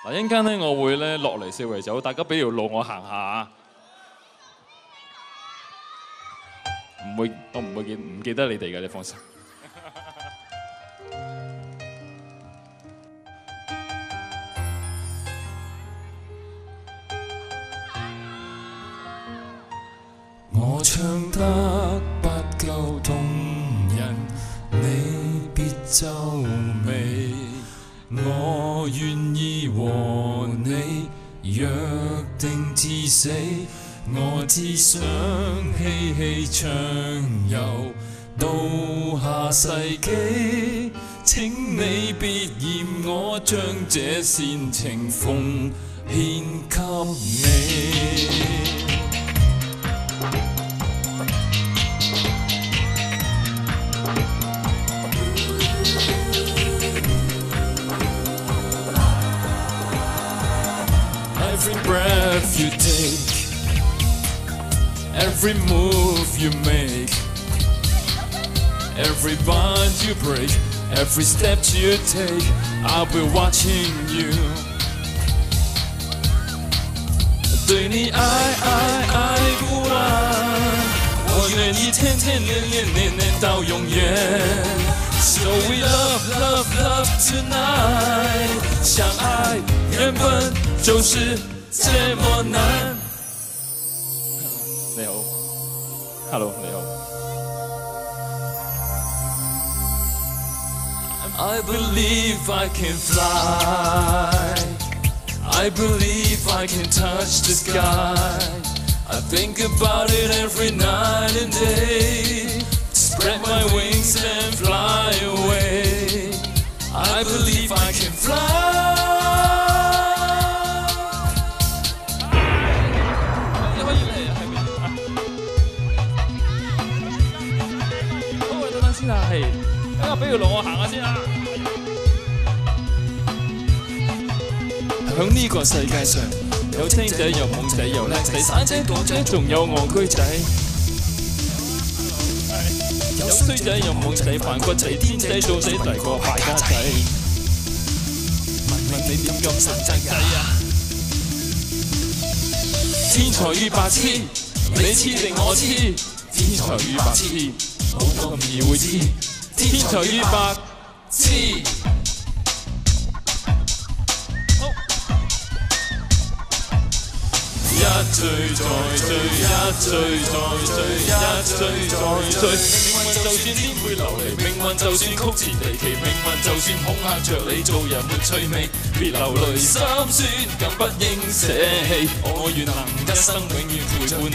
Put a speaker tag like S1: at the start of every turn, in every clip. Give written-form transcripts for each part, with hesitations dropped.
S1: 嗱，一陣間咧，我會咧落嚟四圍走，大家俾條路我行下。我唔會唔記得你哋嘅，你放心。
S2: 我唱得不夠動人，你別皺眉。我願意和你約定至死，我只想嬉戲暢遊到下世紀。請你別嫌我將這煽情奉獻給你。Every breath you take, every move you make, every bond you break, every step you take, I'll be watching you. 对你爱不完，我愿意天天恋到永远。So we love tonight， 相爱原本就是这么难。
S1: 你好 ，Hello， 你好。
S2: I believe I can fly. I believe I can touch the sky. I think about it every night and day. Spread my wings and fly away. I believe I can fly.
S1: 你可以嚟係咪？好，喂，等等先啊，係，等我俾條路我行下先啊。
S2: 響呢個世界上，有青仔，有懵仔，有叻仔，散仔、躲仔，仲有戇居仔。有衰仔，有懵仔，反骨仔，天仔，做仔，大個敗家仔。問你點咁實際啊？天才與白痴，你黐定我黐？天才與白痴，冇咁易會知。天才與白痴。一追再追，一追再追，一追再追。命運就算顛沛流離，命運就算曲折離奇，命運就算恐嚇着你，做人沒趣味。別流淚心酸，更不應捨棄。我願能一生永遠陪伴你。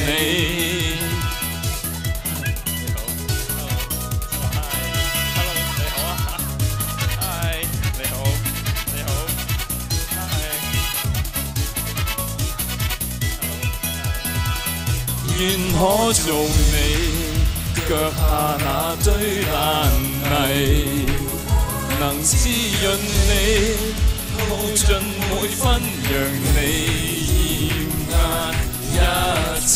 S2: 願可做你腳下那堆爛泥，能滋潤你，耗盡每分，讓你厭壓一切。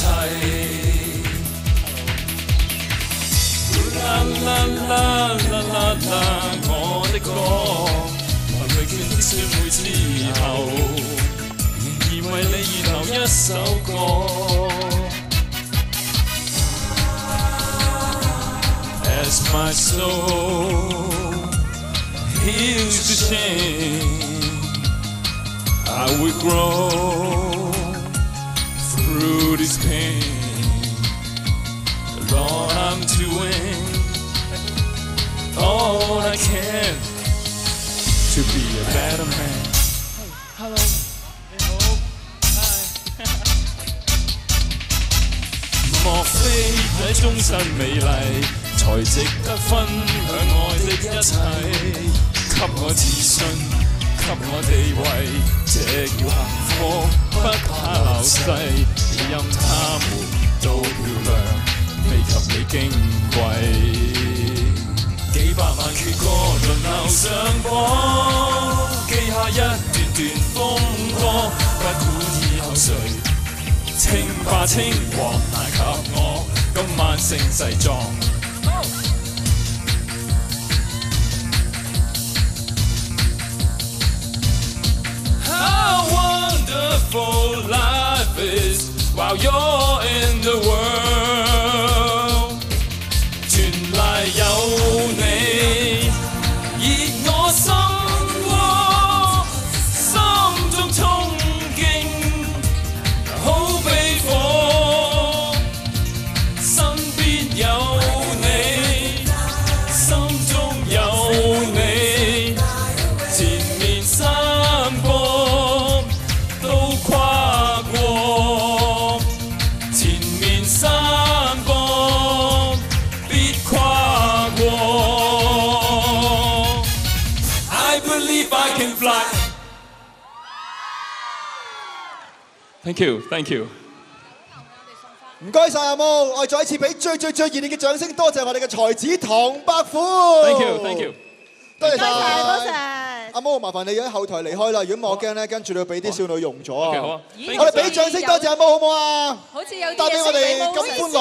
S2: 啦啦啦啦啦啦，我的歌，為永遠的說每次後，仍然為你而留一首歌。As my soul heals the shame, I will grow through this pain. Lord, I'm doing all I can to be a better man.
S1: Hello， 你好，
S2: 莫非這終身美麗？才值得分享愛的一切，給我自信，給我地位，這叫幸福，不怕流逝。任他們都漂亮，未及你矜貴。幾百萬闕歌輪流上榜，記下一段段風波，不管以後誰稱霸稱王，難及我今晚聲勢壯。believe I can fly.
S1: Thank you, thank you。
S3: 唔該曬阿毛，我哋再一次俾最熱烈嘅掌聲，多謝我哋嘅才子唐伯虎。
S1: Thank you， thank you。
S3: 多謝晒，
S4: 多謝。
S3: 阿毛，麻煩你喺後台離開啦，如果唔係我驚咧，跟住你要俾啲少女用咗啊。
S1: 好啊，
S3: 我哋俾掌聲多謝阿毛好唔好啊？
S4: 好似有啲
S3: 帶俾我哋咁歡樂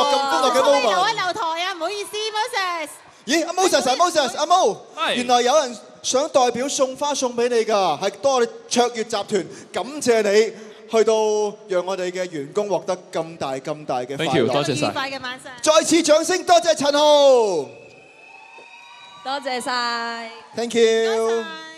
S3: 嘅 moment。
S4: 留一留台啊，唔好意思 ，Moses。
S3: 咦，阿 Moses，阿毛，原來有人想代表送花送俾你㗎，係多我哋卓越集團感謝你。去到讓我哋嘅員工獲得咁大嘅快樂。
S1: Thank you， 多謝晒。
S4: 愉快嘅晚上。
S3: 再次掌聲，多謝陳豪。
S4: 多謝晒。
S3: Thank you。
S4: 多謝。